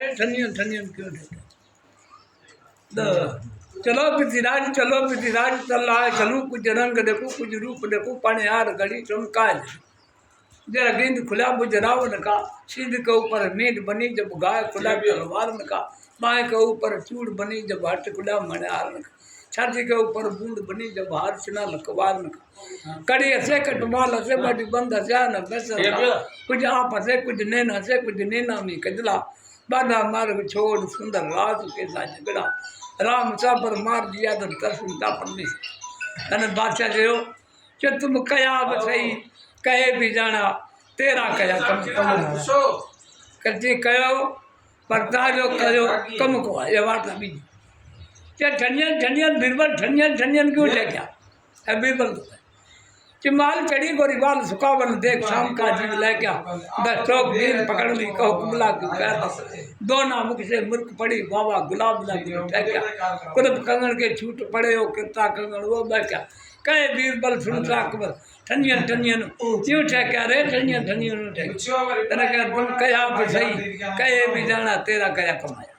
ठनियन ठनियन क्यों चलो पृथ्वीराज चलो पृथ्वीराज चल रहा है चलूँ कुछ रंग देखो कुछ रूप देखो पाने यार घड़ी चमकाए जरा गेंद खुला बुझ रावण का सिद्ध के ऊपर मेट बनी जब गाय खुला तलवार का बाएं के ऊपर चूड़ बनी जब हट खुला मणिहार का छाती के ऊपर बूंद बनी जब हार चुना लखवार का कड़ी हसे कटमाल हसे बड़ी बंद हसे न बेसर कुछ आप हसे कुछ नैन हसे कुछ नैना में कजला बाधा मार्ग छोड़ सुंदर राज के साथ झगड़ा राम सा पर मार दिया तो दर्शनता परमेश्वर तने बादशाह जो कि तुम कया सही कहे भी जाना तेरा कया कम करती कहो परता जो कहो कम को ये बात अभी ठनियन ठनियन बीरबल ठनियन ठनियन क्यों ले गया है बीरबल कि माल चढ़ी गोरी बाल सुखावन देख शाम का जीव ले गया दस चौक नींद पकड़ ली कहो कुमला क्यों कहता दोना मुख से मुर्ख पड़ी बाबा गुलाब लग गया कुलप कंगन के छूट पड़े हो किरता कंगन वो बैठा कहे बीरबल सुनता अकबर ठनियन ठनियन क्यों ठहका रे ठनियन ठनियन ठहका तुम कया तो सही कहे भी जाना तेरा कया कमाया।